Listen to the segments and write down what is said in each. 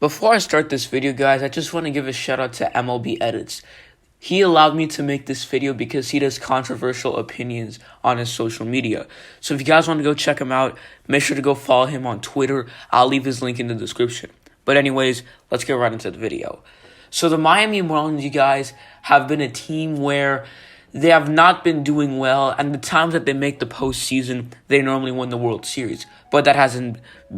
Before I start this video, guys, I just want to give a shout out to MLB Edits. He allowed me to make this video because he does controversial opinions on his social media. So if you guys want to go check him out, make sure to go follow him on Twitter. I'll leave his link in the description. But anyways, let's get right into the video. So the Miami Marlins, you guys, have been a team where they have not been doing well, and the times that they make the postseason, they normally win the World Series. But it hasn't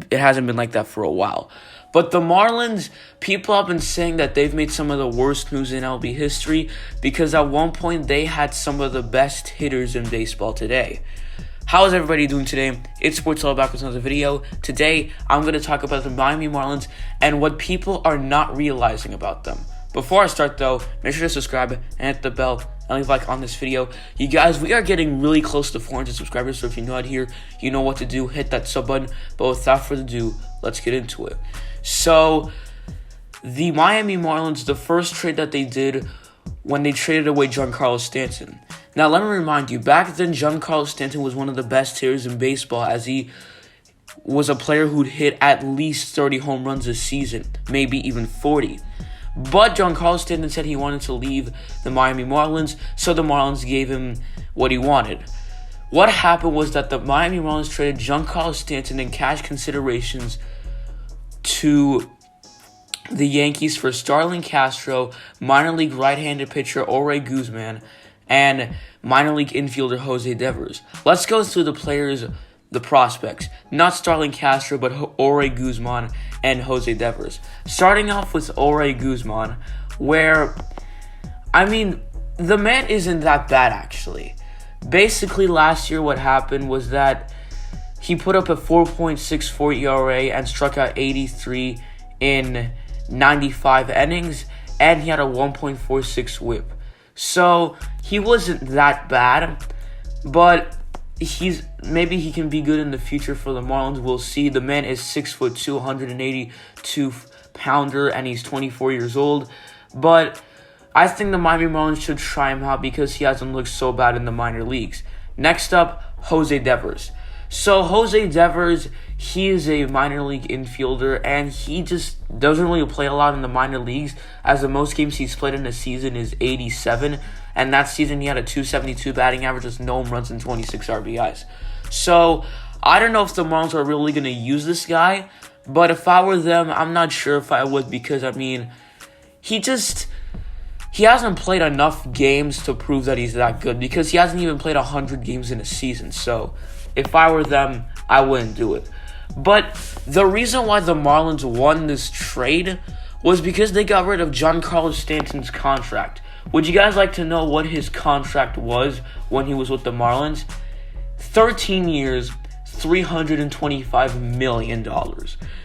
been like that for a while. But the Marlins, people have been saying that they've made some of the worst moves in MLB history because at one point they had some of the best hitters in baseball today. How is everybody doing today? It's Sports All back with another video. Today, I'm going to talk about the Miami Marlins and what people are not realizing about them. Before I start though, make sure to subscribe and hit the bell and leave a like on this video. You guys, we are getting really close to 400 subscribers, so if you're not here, you know what to do. Hit that sub button. But without further ado, let's get into it. So, the Miami Marlins, the first trade that they did when they traded away Giancarlo Stanton. Now, let me remind you, back then, Giancarlo Stanton was one of the best hitters in baseball, as he was a player who'd hit at least 30 home runs a season, maybe even 40. But Giancarlo Stanton said he wanted to leave the Miami Marlins, so the Marlins gave him what he wanted. What happened was that the Miami Marlins traded Giancarlo Stanton in cash considerations to the Yankees for Starlin Castro, minor league right-handed pitcher Jorge Guzman, and minor league infielder Jose Devers. Let's go through the players, the prospects. Not Starlin Castro, but Jorge Guzman and Jose Devers. Starting off with Jorge Guzman, where, the man isn't that bad, actually. Basically, last year what happened was that he put up a 4.64 ERA and struck out 83 in 95 innings, and he had a 1.46 whip. So, he wasn't that bad, but maybe he can be good in the future for the Marlins. We'll see. The man is 6'2", 182-pounder, and he's 24 years old. But I think the Miami Marlins should try him out because he hasn't looked so bad in the minor leagues. Next up, Jose Devers. So Jose Devers, he is a minor league infielder, and he just doesn't really play a lot in the minor leagues, as the most games he's played in a season is 87, and that season he had a 272 batting average with no home runs and 26 RBIs. So I don't know if the Marlins are really going to use this guy, but if I were them, I'm not sure if I would, because, he hasn't played enough games to prove that he's that good, because he hasn't even played 100 games in a season. So if I were them, I wouldn't do it. But the reason why the Marlins won this trade was because they got rid of Giancarlo Stanton's contract. Would you guys like to know what his contract was when he was with the Marlins? 13 years, $325 million.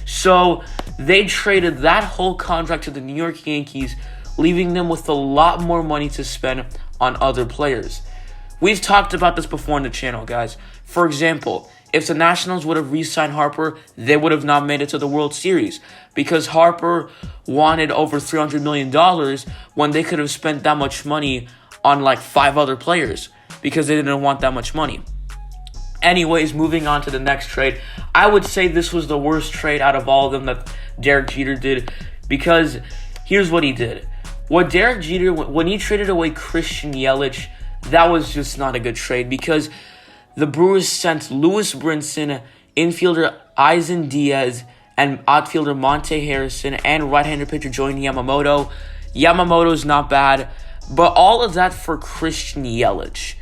So they traded that whole contract to the New York Yankees, leaving them with a lot more money to spend on other players. We've talked about this before on the channel, guys. For example, if the Nationals would have re-signed Harper, they would have not made it to the World Series, because Harper wanted over $300 million when they could have spent that much money on like 5 other players, because they didn't want that much money. Anyways, moving on to the next trade, I would say this was the worst trade out of all of them that Derek Jeter did, because here's what he did. What Derek Jeter, when he traded away Christian Yelich, that was just not a good trade, because the Brewers sent Lewis Brinson, infielder Eisen Diaz, and outfielder Monte Harrison, and right-handed pitcher Joey Yamamoto. Yamamoto's not bad, but all of that for Christian Yelich.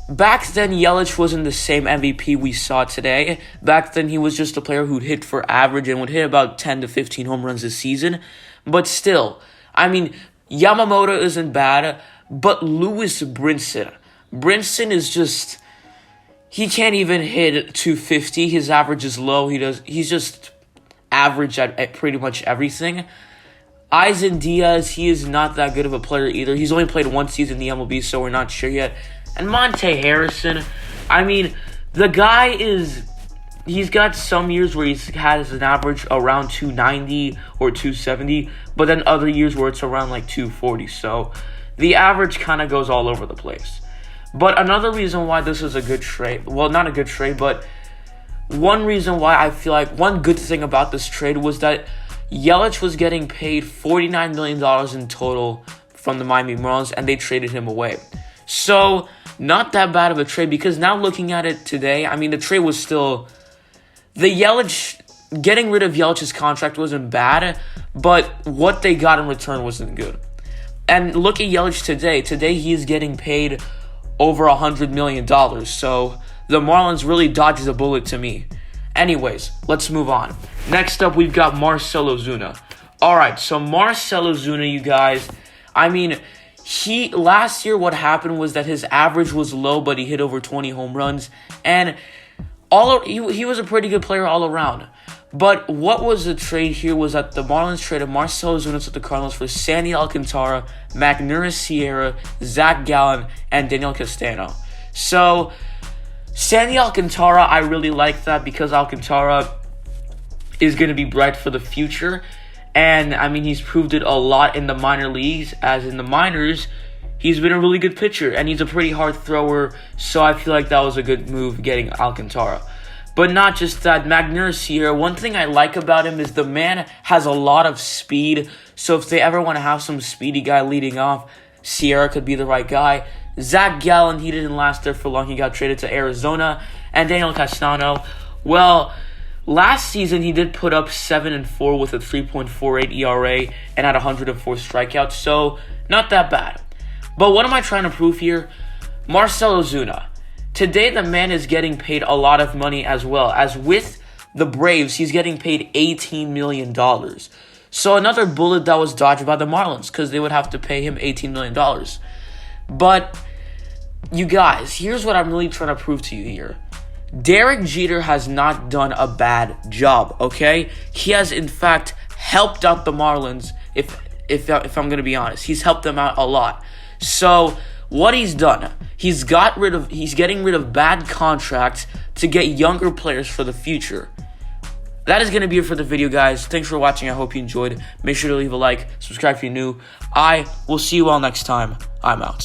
Back then, Yelich wasn't the same MVP we saw today. Back then, he was just a player who'd hit for average and would hit about 10 to 15 home runs a season. But still, Yamamoto isn't bad, but Lewis Brinson is just, he can't even hit 250. His average is low. He's just average at pretty much everything. Eisen Diaz, he is not that good of a player either. He's only played one season in the MLB, so we're not sure yet. And Monte Harrison, the guy he's got some years where he's had an average around 290 or 270, but then other years where it's around like 240. So the average kind of goes all over the place. But another reason why this is a good trade, well, not a good trade, but one reason why I feel like one good thing about this trade was that Yelich was getting paid $49 million in total from the Miami Marlins, and they traded him away. So, not that bad of a trade, because now looking at it today, I mean, the trade was still... Getting rid of Yelich's contract wasn't bad, but what they got in return wasn't good. And look at Yelich today. Today, he is getting paid over $100 million. So, the Marlins really dodged a bullet to me. Anyways, let's move on. Next up, we've got Marcell Ozuna. Alright, so Marcell Ozuna, you guys, I mean... Last year, what happened was that his average was low, but he hit over 20 home runs, and he was a pretty good player all around. But what was the trade here was that the Marlins traded Marcell Ozuna to the Cardinals for Sandy Alcantara, Magneuris Sierra, Zach Gallen, and Daniel Castano. So, Sandy Alcantara, I really like that because Alcantara is going to be bright for the future. And, I mean, he's proved it a lot in the minor leagues, as in the minors, he's been a really good pitcher, and he's a pretty hard thrower, so I feel like that was a good move getting Alcantara. But not just that, Magneuris Sierra, one thing I like about him is the man has a lot of speed, so if they ever want to have some speedy guy leading off, Sierra could be the right guy. Zach Gallen, he didn't last there for long, he got traded to Arizona, and Daniel Castano, well... Last season, he did put up 7-4 with a 3.48 ERA and had 104 strikeouts, so not that bad. But what am I trying to prove here? Marcell Ozuna. Today, the man is getting paid a lot of money as well, as with the Braves, he's getting paid $18 million. So another bullet that was dodged by the Marlins, because they would have to pay him $18 million. But, you guys, here's what I'm really trying to prove to you here. Derek Jeter has not done a bad job, okay? He has, in fact, helped out the Marlins, if I'm going to be honest. He's helped them out a lot. So, what he's done, he's getting rid of bad contracts to get younger players for the future. That is going to be it for the video, guys. Thanks for watching. I hope you enjoyed. Make sure to leave a like, subscribe if you're new. I will see you all next time. I'm out.